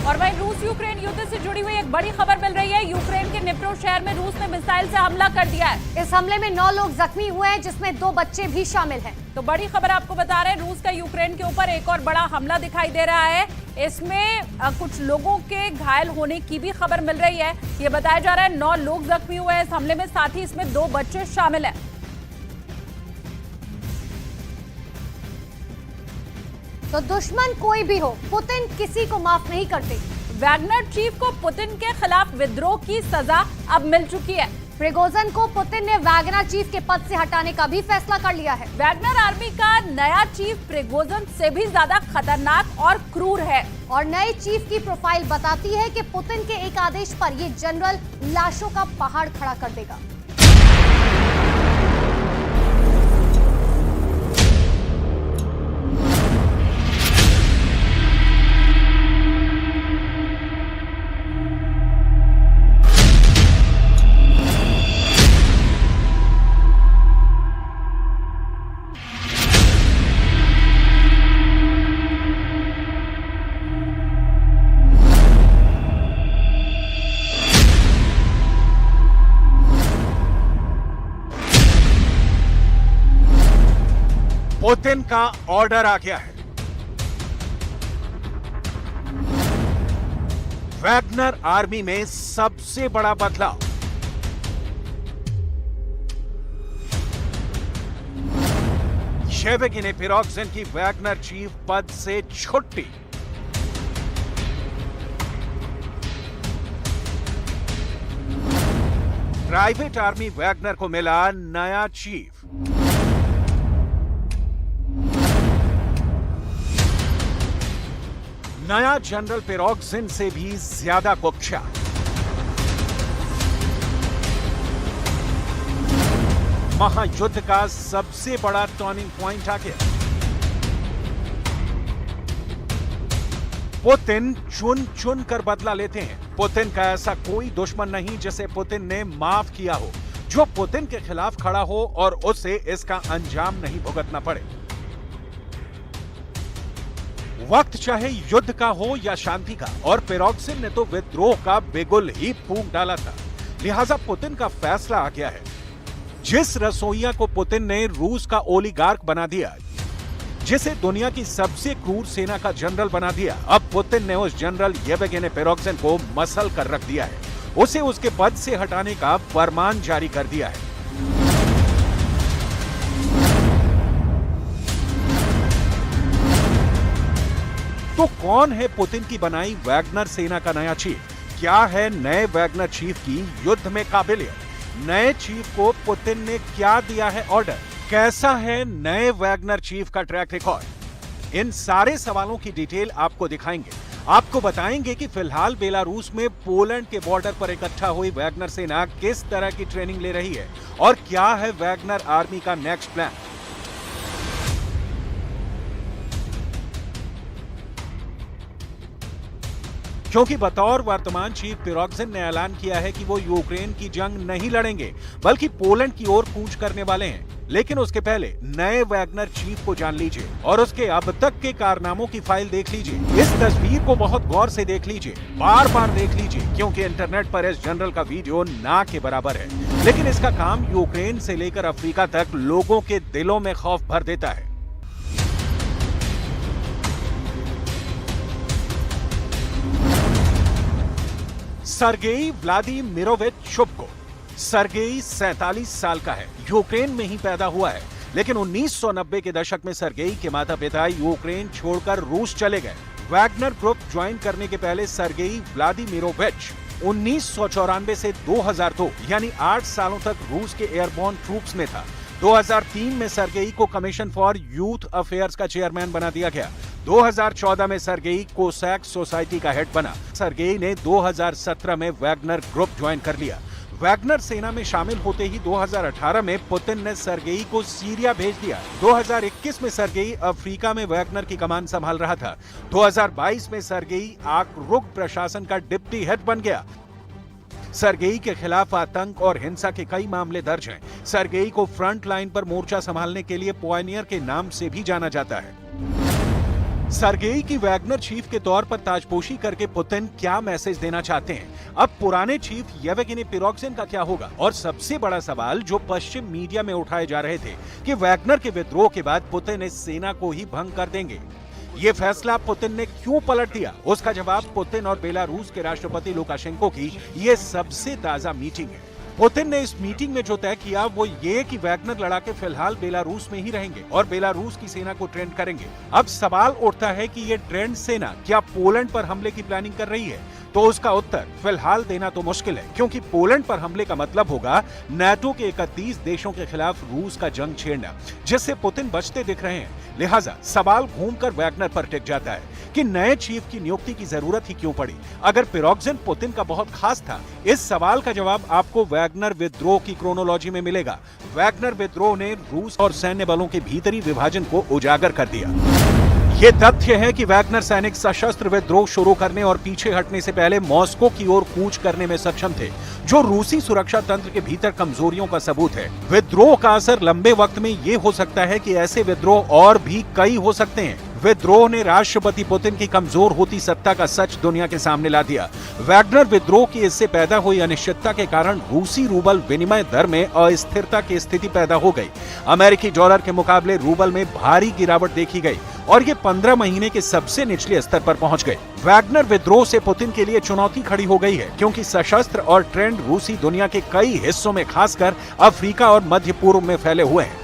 और वहीं रूस यूक्रेन युद्ध से जुड़ी हुई एक बड़ी खबर मिल रही है। यूक्रेन के निप्रो शहर में रूस ने मिसाइल से हमला कर दिया है। इस हमले में 9 लोग जख्मी हुए हैं, जिसमें 2 बच्चे भी शामिल हैं। तो बड़ी खबर आपको बता रहे हैं, रूस का यूक्रेन के ऊपर एक और बड़ा हमला दिखाई दे रहा है। इसमें कुछ लोगों के घायल होने की भी खबर मिल रही है। ये बताया जा रहा है 9 लोग जख्मी हुए हैं इस हमले में, साथ ही इसमें 2 बच्चे शामिल हैं। तो दुश्मन कोई भी हो, पुतिन किसी को माफ नहीं करते। वैगनर चीफ को पुतिन के खिलाफ विद्रोह की सजा अब मिल चुकी है। प्रिगोजिन को पुतिन ने वैगनर चीफ के पद से हटाने का भी फैसला कर लिया है। वैगनर आर्मी का नया चीफ प्रिगोजिन से भी ज्यादा खतरनाक और क्रूर है। और नए चीफ की प्रोफाइल बताती है कि पुतिन के एक आदेश पर ये जनरल लाशों का पहाड़ खड़ा कर देगा। पुतिन का ऑर्डर आ गया है। वैगनर आर्मी में सबसे बड़ा बदलाव। येवगेनी प्रिगोजिन की वैगनर चीफ पद से छुट्टी। प्राइवेट आर्मी वैगनर को मिला नया चीफ। नया जनरल प्रिगोजिन से भी ज्यादा कुख्यात। महायुद्ध का सबसे बड़ा टर्निंग पॉइंट आ गया। पुतिन चुन चुन कर बदला लेते हैं। पुतिन का ऐसा कोई दुश्मन नहीं जिसे पुतिन ने माफ किया हो, जो पुतिन के खिलाफ खड़ा हो और उसे इसका अंजाम नहीं भुगतना पड़े। वक्त चाहे युद्ध का हो या शांति का, और प्रिगोजिन ने तो विद्रोह का बिगुल ही फूंक डाला था। लिहाजा पुतिन का फैसला आ गया है। जिस रसोइया को पुतिन ने रूस का ओलिगार्क बना दिया, जिसे दुनिया की सबसे क्रूर सेना का जनरल बना दिया, अब पुतिन ने उस जनरल येवगेनी प्रिगोजिन को मसल कर रख दिया है। उसे उसके पद से हटाने का फरमान जारी कर दिया है। तो कौन है पुतिन की बनाई वैगनर सेना का नया चीफ? क्या है नए वैगनर चीफ की युद्ध में काबिलियत? नए चीफ को पुतिन ने क्या दिया है ऑर्डर? कैसा है नए वैगनर चीफ का ट्रैक रिकॉर्ड? इन सारे सवालों की डिटेल आपको दिखाएंगे। आपको बताएंगे कि फिलहाल बेलारूस में पोलैंड के बॉर्डर पर इकट्ठा हुई वैगनर सेना किस तरह की ट्रेनिंग ले रही है और क्या है वैगनर आर्मी का नेक्स्ट प्लान। क्योंकि बतौर वर्तमान चीफ प्रिगोजिन ने ऐलान किया है कि वो यूक्रेन की जंग नहीं लड़ेंगे, बल्कि पोलैंड की ओर कूच करने वाले हैं। लेकिन उसके पहले नए वैगनर चीफ को जान लीजिए और उसके अब तक के कारनामों की फाइल देख लीजिए। इस तस्वीर को बहुत गौर से देख लीजिए, बार बार देख लीजिए, क्योंकि इंटरनेट पर इस जनरल का वीडियो ना के बराबर है, लेकिन इसका काम यूक्रेन से लेकर अफ्रीका तक लोगों के दिलों में खौफ भर देता है। Sergei Vladimirovich शुभको। सर्गेई 47 साल का है, यूक्रेन में ही पैदा हुआ है, लेकिन 1990 के दशक में सर्गेई के माता पिता यूक्रेन छोड़कर रूस चले गए। वैगनर ग्रुप ज्वाइन करने के पहले सर्गेई व्लादिमीरोविच 1994 से 2002 यानी 8 सालों तक रूस के एयरबोर्न ट्रूप्स में था। 2003 में सर्गेई को कमीशन फॉर यूथ अफेयर्स का चेयरमैन बना दिया गया। 2014 में सर्गेई कोसैक सोसाइटी का हेड बना। सर्गेई ने 2017 में वैगनर ग्रुप ज्वाइन कर लिया। वैगनर सेना में शामिल होते ही 2018 में पुतिन ने सर्गेई को सीरिया भेज दिया। 2021 में सर्गेई अफ्रीका में वैगनर की कमान संभाल रहा था। 2022 में सर्गेई आक्रुग प्रशासन का डिप्टी हेड बन गया। सर्गेई के खिलाफ आतंक और हिंसा के कई मामले दर्ज हैं। सर्गेई को फ्रंट लाइन पर मोर्चा संभालने के लिए पॉयनियर के नाम से भी जाना जाता है। सरगेई की वैगनर चीफ के तौर पर ताजपोशी करके पुतिन क्या मैसेज देना चाहते हैं? अब पुराने चीफ येवगेनी प्रिगोजिन का क्या होगा? और सबसे बड़ा सवाल जो पश्चिम मीडिया में उठाए जा रहे थे कि वैगनर के विद्रोह के बाद पुतिन इस सेना को ही भंग कर देंगे। ये फैसला पुतिन ने क्यों पलट दिया? उसका जवाब पुतिन और बेलारूस के राष्ट्रपति लुकाशेंको की ये सबसे ताजा मीटिंग है। पुतिन ने इस मीटिंग में जो तय किया वो ये कि वैगनर लड़ाके फिलहाल बेलारूस में ही रहेंगे और बेलारूस की सेना को ट्रेंड करेंगे। अब सवाल उठता है कि ये ट्रेंड सेना क्या पोलैंड पर हमले की प्लानिंग कर रही है? तो उसका उत्तर फिलहाल देना तो मुश्किल है, क्योंकि पोलैंड पर हमले का मतलब होगा नाटो के 31 देशों के खिलाफ रूस का जंग छेड़ना, जिससे पुतिन बचते दिख रहे हैं। लिहाजा सवाल घूमकर वैगनर पर टिक जाता है कि नए चीफ की नियुक्ति की जरूरत ही क्यों पड़ी अगर प्रिगोजिन पुतिन का बहुत खास था। इस सवाल का जवाब आपको वैगनर विद्रोह की क्रोनोलॉजी में मिलेगा। वैगनर विद्रोह ने रूस और सैन्य बलों के भीतरी विभाजन को उजागर कर दिया। ये तथ्य है कि वैगनर सैनिक सशस्त्र विद्रोह शुरू करने और पीछे हटने से पहले मॉस्को की ओर कूच करने में सक्षम थे, जो रूसी सुरक्षा तंत्र के भीतर कमजोरियों का सबूत है। विद्रोह का असर लंबे वक्त में ये हो सकता है कि ऐसे विद्रोह और भी कई हो सकते हैं। विद्रोह ने राष्ट्रपति पुतिन की कमजोर होती सत्ता का सच दुनिया के सामने ला दिया। वैगनर विद्रोह की इससे पैदा हुई अनिश्चितता के कारण रूसी रूबल विनिमय दर में अस्थिरता की स्थिति पैदा हो गई। अमेरिकी डॉलर के मुकाबले रूबल में भारी गिरावट देखी गई और ये 15 महीने के सबसे निचले स्तर पर पहुंच गए। वैगनर विद्रोह से पुतिन के लिए चुनौती खड़ी हो गई है, क्योंकि सशस्त्र और ट्रेंड रूसी दुनिया के कई हिस्सों में, खासकर अफ्रीका और मध्य पूर्व में फैले हुए हैं।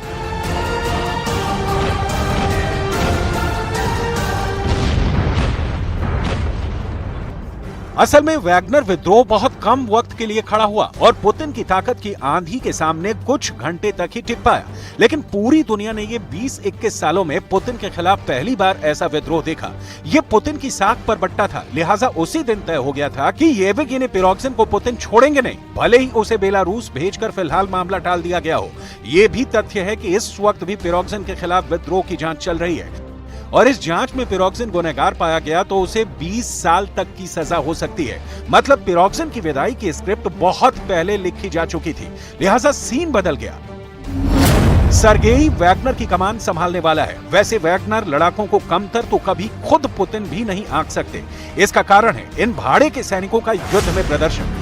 असल में वैगनर विद्रोह बहुत कम वक्त के लिए खड़ा हुआ और पुतिन की ताकत की आंधी के सामने कुछ घंटे तक ही टिक पाया। लेकिन पूरी दुनिया ने ये 20-21 सालों में पुतिन के खिलाफ पहली बार ऐसा विद्रोह देखा। ये पुतिन की साख पर बट्टा था, लिहाजा उसी दिन तय हो गया था कि येवगेनी प्रिगोजिन को पुतिन छोड़ेंगे नहीं, भले ही उसे बेलारूस भेजकर फिलहाल मामला टाल दिया गया हो। ये भी तथ्य है कि इस वक्त भी प्रिगोजिन के खिलाफ विद्रोह की जांच चल रही है और इस जांच में प्रिगोजिन गुनहगार पाया गया तो उसे 20 साल तक की सजा हो सकती है। मतलब प्रिगोजिन की विदाई की स्क्रिप्ट बहुत पहले लिखी जा चुकी थी, लिहाजा सीन बदल गया। सरगेई वैगनर की कमान संभालने वाला है। वैसे वैगनर लड़ाकों को कमतर तो कभी खुद पुतिन भी नहीं आंक सकते। इसका कारण है इन भाड़े के सैनिकों का युद्ध में प्रदर्शन।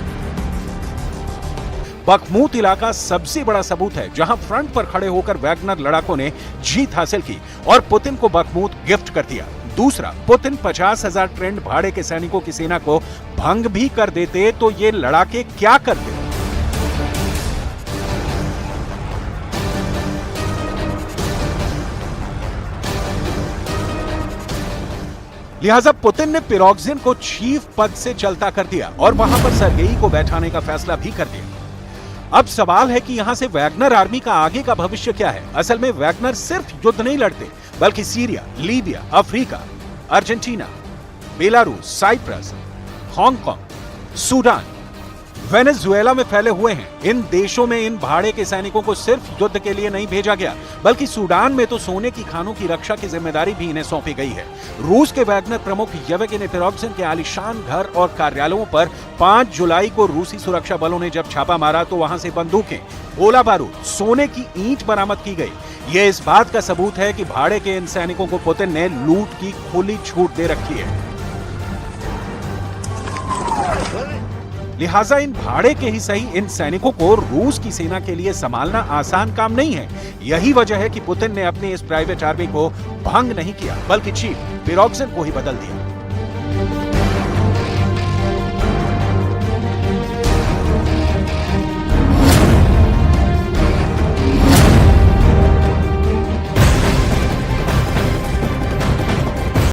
बखमूत इलाका सबसे बड़ा सबूत है, जहां फ्रंट पर खड़े होकर वैगनर लड़ाकों ने जीत हासिल की और पुतिन को बखमूत गिफ्ट कर दिया। दूसरा, पुतिन 50,000 ट्रेंड भाड़े के सैनिकों की सेना को भंग भी कर देते तो ये लड़ाके क्या करते? लिहाजा पुतिन ने प्रिगोजिन को चीफ पद से चलता कर दिया और वहां पर सरगेई को बैठाने का फैसला भी कर दिया। अब सवाल है कि यहां से वैगनर आर्मी का आगे का भविष्य क्या है? असल में वैगनर सिर्फ युद्ध नहीं लड़ते, बल्कि Syria, Libya, Africa, Argentina, Belarus, Cyprus, Hong Kong, Sudan, Venezuela में फैले हुए हैं। इन देशों में इन भाड़े के सैनिकों को सिर्फ युद्ध के लिए नहीं भेजा गया, बल्कि सूडान में तो सोने की खानों की रक्षा की जिम्मेदारी भी इन्हें सौंपी गई है। रूस के वैगनर प्रमुख येवगेनी प्रिगोजिन के आलीशान घर और कार्यालयों पर 5 जुलाई को रूसी सुरक्षा बलों ने जब छापा मारा तो वहां से बंदूकें, गोला बारूद, सोने की ईंट बरामद की गई। यह इस बात का सबूत है कि भाड़े के इन सैनिकों को पुतिन ने लूट की खुली छूट दे रखी है। लिहाजा इन भाड़े के ही सही इन सैनिकों को रूस की सेना के लिए संभालना आसान काम नहीं है। यही वजह है कि पुतिन ने अपनी इस प्राइवेट आर्मी को भंग नहीं किया, बल्कि चीफ प्रिगोजिन को ही बदल दिया।